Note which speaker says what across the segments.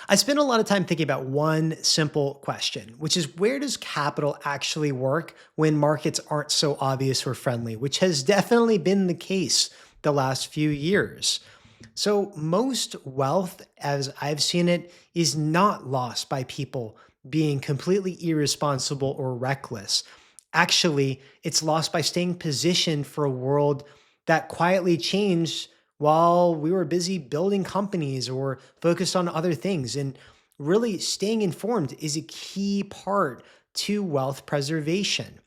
Speaker 1: I spend a lot of time thinking about one simple question, which is where does capital actually work when markets aren't so obvious or friendly, which has definitely been the case the last few years. So, most wealth, as I've seen it, is not lost by people being completely irresponsible or reckless. Actually, it's lost by staying positioned for a world that quietly changed while we were busy building companies or focused on other things. And really, staying informed is a key part to wealth preservation.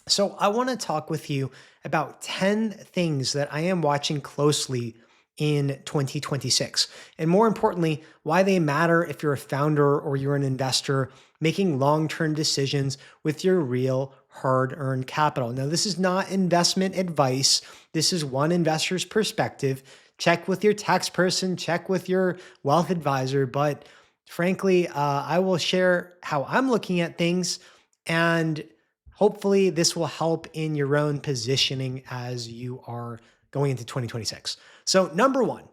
Speaker 1: So, I want to talk with you about 10 things that I am watching closely in 2026. And more importantly, why they matter if you're a founder or you're an investor making long term decisions with your real hard earned capital. Now, this is not investment advice, this is one investor's perspective. Check with your tax person, check with your wealth advisor. But frankly, I will share how I'm looking at things. And hopefully, this will help in your own positioning as you are going into 2026. So, number one,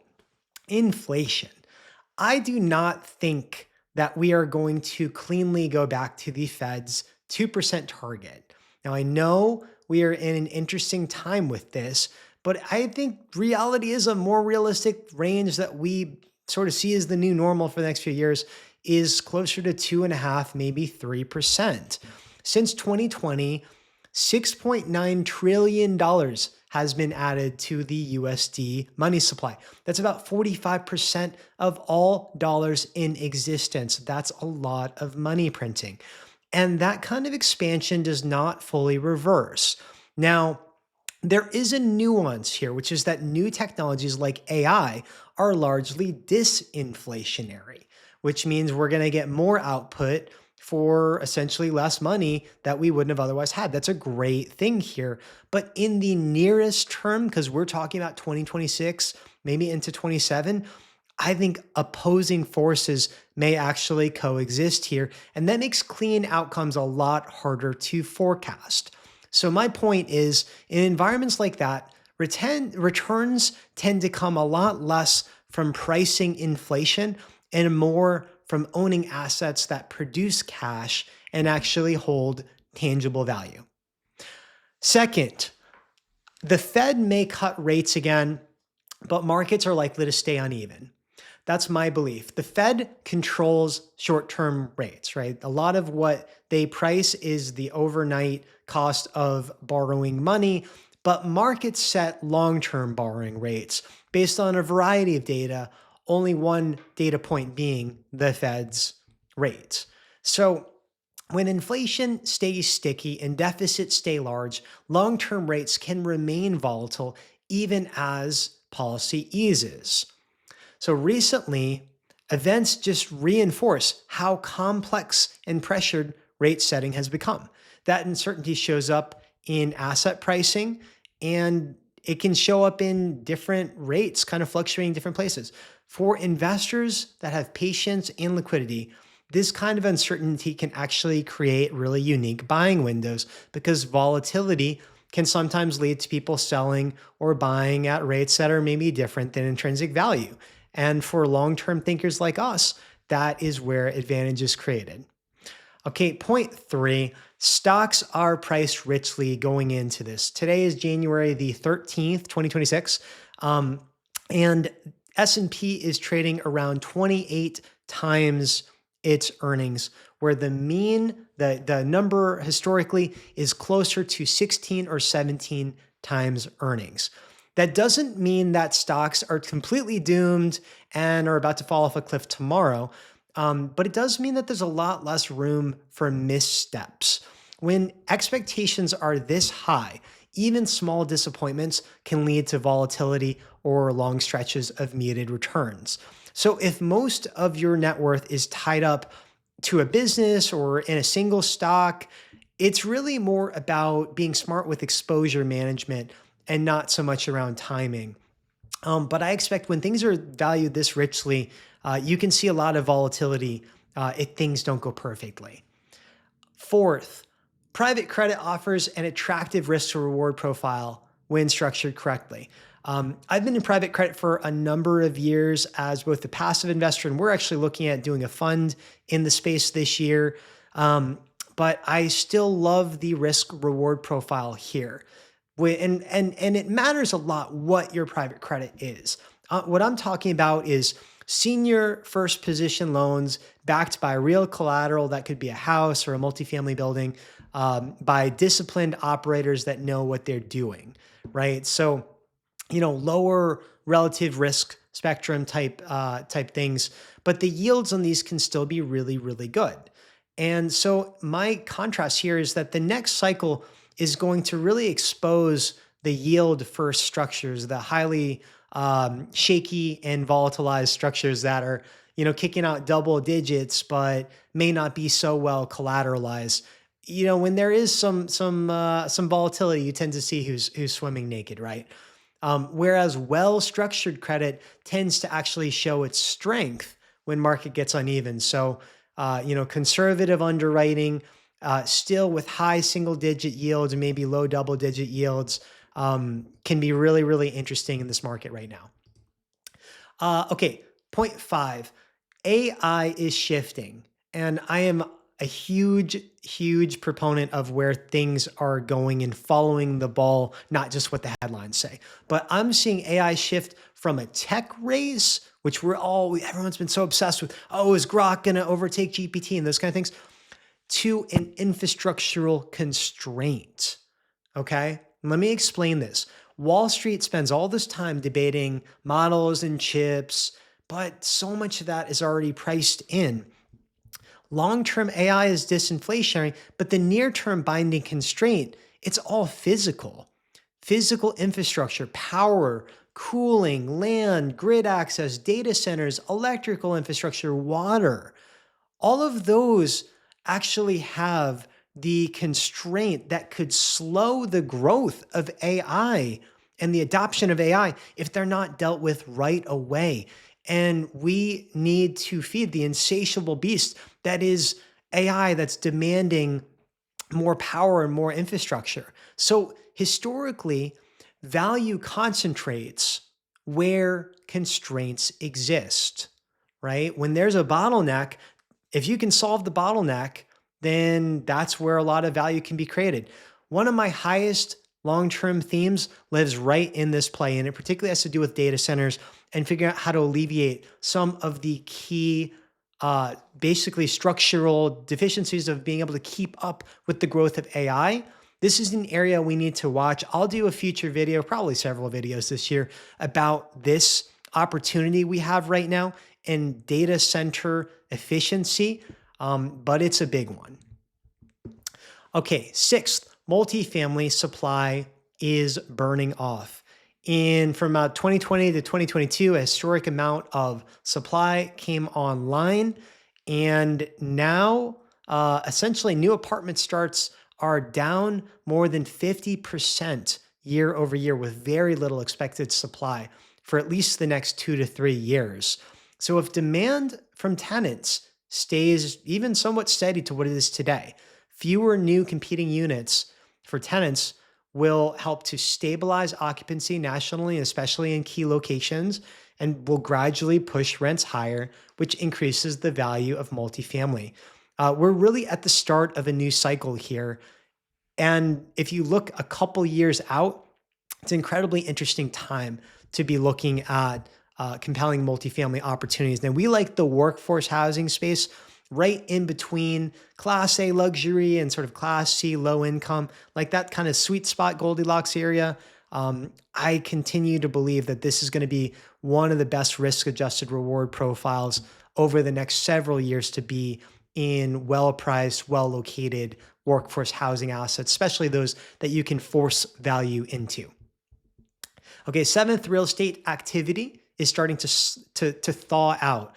Speaker 1: inflation. I do not think that we are going to cleanly go back to the Fed's 2% target. Now, I know we are in an interesting time with this, but I think reality is a more realistic range that we sort of see as the new normal for the next few years is closer to 2.5, maybe 3%. Since 2020, $6.9 trillion has been added to the USD money supply. That's about 45% of all dollars in existence. That's a lot of money printing. And that kind of expansion does not fully reverse. Now, there is a nuance here, which is that new technologies like AI are largely disinflationary, which means we're going to get more output for essentially less money that we wouldn't have otherwise had. That's a great thing here. But in the nearest term, because we're talking about 2026, maybe into 27, I think opposing forces may actually coexist here. And that makes clean outcomes a lot harder to forecast. So, my point is in environments like that, returns tend to come a lot less from pricing inflation and more from owning assets that produce cash and actually hold tangible value. Second, the Fed may cut rates again, but markets are likely to stay uneven. That's my belief. The Fed controls short term rates, right? A lot of what they price is the overnight cost of borrowing money, but markets set long term borrowing rates based on a variety of data, only one data point being the Fed's rates. So, when inflation stays sticky and deficits stay large, long term rates can remain volatile even as policy eases. So recently, events just reinforce how complex and pressured rate setting has become. That uncertainty shows up in asset pricing and it can show up in different rates, kind of fluctuating in different places. For investors that have patience and liquidity, this kind of uncertainty can actually create really unique buying windows because volatility can sometimes lead to people selling or buying at rates that are maybe different than intrinsic value. And for long term thinkers like us, that is where advantage is created. Okay, point three, stocks are priced richly going into this. Today is January the 13th, 2026. And S&P is trading around 28 times its earnings, where the mean, the number historically is closer to 16 or 17 times earnings. That doesn't mean that stocks are completely doomed and are about to fall off a cliff tomorrow, but it does mean that there's a lot less room for missteps. When expectations are this high, even small disappointments can lead to volatility or long stretches of muted returns. So if most of your net worth is tied up to a business or in a single stock, it's really more about being smart with exposure management and not so much around timing. But I expect when things are valued this richly, you can see a lot of volatility if things don't go perfectly. Fourth, private credit offers an attractive risk to reward profile when structured correctly. I've been in private credit for a number of years as both a passive investor, and we're actually looking at doing a fund in the space this year. Um, but I still love the risk reward profile here. And it matters a lot what your private credit is. What I'm talking about is senior first position loans backed by real collateral that could be a house or a multifamily building, by disciplined operators that know what they're doing, right? So lower relative risk spectrum type things, but the yields on these can still be really, really good. And so my contrast here is that the next cycle is going to really expose the yield first structures, the highly shaky and volatilized structures that are, kicking out double digits, but may not be so well collateralized. When there is some volatility, you tend to see who's swimming naked, right? Whereas well-structured credit tends to actually show its strength when market gets uneven. So, conservative underwriting, still with high single-digit yields and maybe low double-digit yields, can be really, really interesting in this market right now. Okay, point five, AI is shifting, and I am a huge, huge proponent of where things are going and following the ball, not just what the headlines say. But I'm seeing AI shift from a tech race, which everyone's been so obsessed with. Oh, is Grok going to overtake GPT and those kind of things, to an infrastructural constraint. Okay, let me explain this. Wall Street spends all this time debating models and chips, but so much of that is already priced in. Long-term AI is disinflationary, but the near-term binding constraint, it's all physical. Physical infrastructure, power, cooling, land, grid access, data centers, electrical infrastructure, water. All of those actually have the constraint that could slow the growth of AI and the adoption of AI if they're not dealt with right away. And we need to feed the insatiable beast that is AI, that's demanding more power and more infrastructure. So historically, value concentrates where constraints exist, right? When there's a bottleneck, if you can solve the bottleneck, then that's where a lot of value can be created. One of my highest long-term themes lives right in this play, and it particularly has to do with data centers and figuring out how to alleviate some of the key, basically structural deficiencies of being able to keep up with the growth of AI. This is an area we need to watch. I'll do a future video, probably several videos this year, about this opportunity we have right now in data center efficiency, but it's a big one. Okay, sixth, multifamily supply is burning off. From 2020 to 2022, a historic amount of supply came online, and now essentially new apartment starts are down more than 50% year over year, with very little expected supply for at least the next 2 to 3 years. So if demand from tenants stays even somewhat steady to what it is today, fewer new competing units for tenants will help to stabilize occupancy nationally, especially in key locations, and will gradually push rents higher, which increases the value of multifamily. We're really at the start of a new cycle here. And if you look a couple years out, it's an incredibly interesting time to be looking at compelling multifamily opportunities. Now, we like the workforce housing space right in between Class A luxury and sort of Class C low income, like that kind of sweet spot Goldilocks area. I continue to believe that this is going to be one of the best risk-adjusted reward profiles over the next several years to be in well-priced, well-located workforce housing assets, especially those that you can force value into. Okay, seventh, real estate activity is starting to thaw out.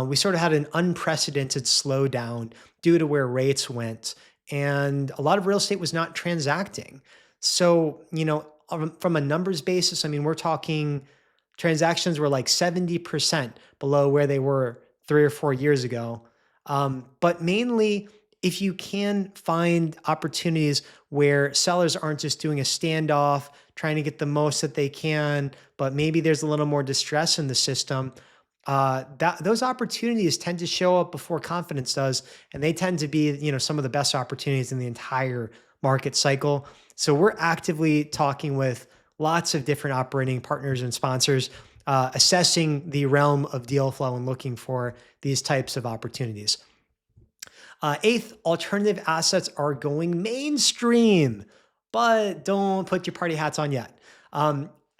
Speaker 1: We sort of had an unprecedented slowdown due to where rates went, and a lot of real estate was not transacting. So, from a numbers basis, I mean, we're talking transactions were like 70% below where they were 3 or 4 years ago. But mainly if you can find opportunities where sellers aren't just doing a standoff, trying to get the most that they can, but maybe there's a little more distress in the system, those opportunities tend to show up before confidence does, and they tend to be, some of the best opportunities in the entire market cycle. So we're actively talking with lots of different operating partners and sponsors, assessing the realm of deal flow and looking for these types of opportunities. Eighth, alternative assets are going mainstream, but don't put your party hats on yet.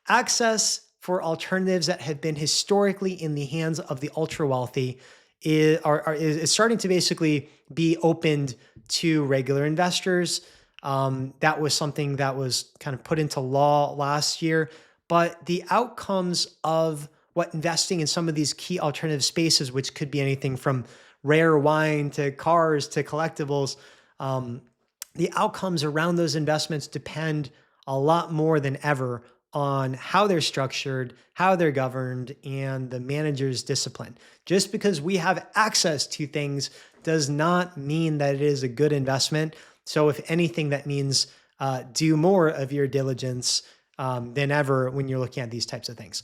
Speaker 1: Access for alternatives that have been historically in the hands of the ultra wealthy is starting to basically be opened to regular investors. That was something that was kind of put into law last year, but the outcomes of what investing in some of these key alternative spaces, which could be anything from rare wine to cars to collectibles, the outcomes around those investments depend a lot more than ever on how they're structured, how they're governed, and the manager's discipline. Just because we have access to things does not mean that it is a good investment. So if anything, that means do more of your diligence than ever when you're looking at these types of things.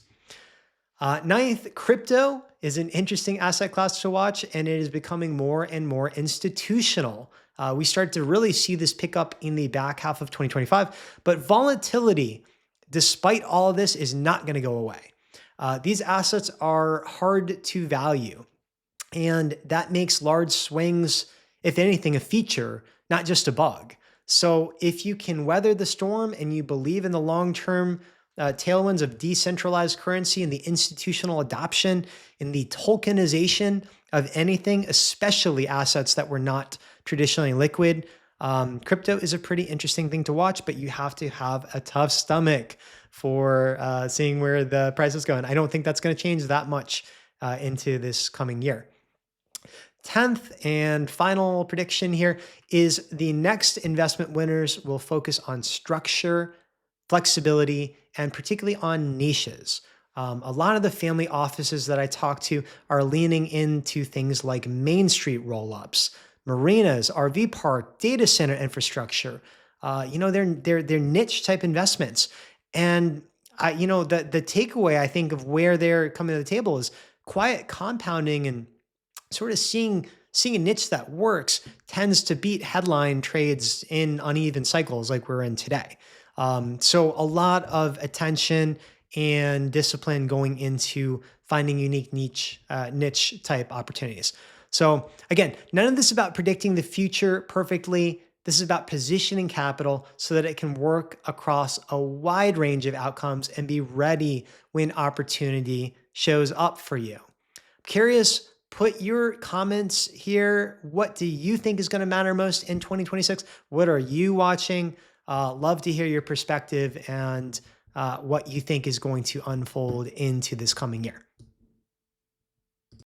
Speaker 1: Ninth, crypto is an interesting asset class to watch, and it is becoming more and more institutional. We start to really see this pick up in the back half of 2025, but volatility, despite all of this, is not going to go away. These assets are hard to value, and that makes large swings, if anything, a feature, not just a bug. So if you can weather the storm and you believe in the long-term tailwinds of decentralized currency and the institutional adoption and the tokenization of anything, especially assets that were not traditionally liquid, crypto is a pretty interesting thing to watch, but you have to have a tough stomach for seeing where the price is going. I don't think that's going to change that much into this coming year. 10th and final prediction here is the next investment winners will focus on structure, flexibility, and particularly on niches. A lot of the family offices that I talk to are leaning into things like Main Street roll-ups, marinas, RV park, data center infrastructure. They're niche type investments. And the takeaway, I think, of where they're coming to the table is quiet compounding, and sort of seeing a niche that works tends to beat headline trades in uneven cycles like we're in today. So a lot of attention and discipline going into finding unique niche type opportunities. So again, none of this is about predicting the future perfectly. This is about positioning capital so that it can work across a wide range of outcomes and be ready when opportunity shows up for you. I'm curious, put your comments here. What do you think is going to matter most in 2026? What are you watching? Love to hear your perspective and what you think is going to unfold into this coming year.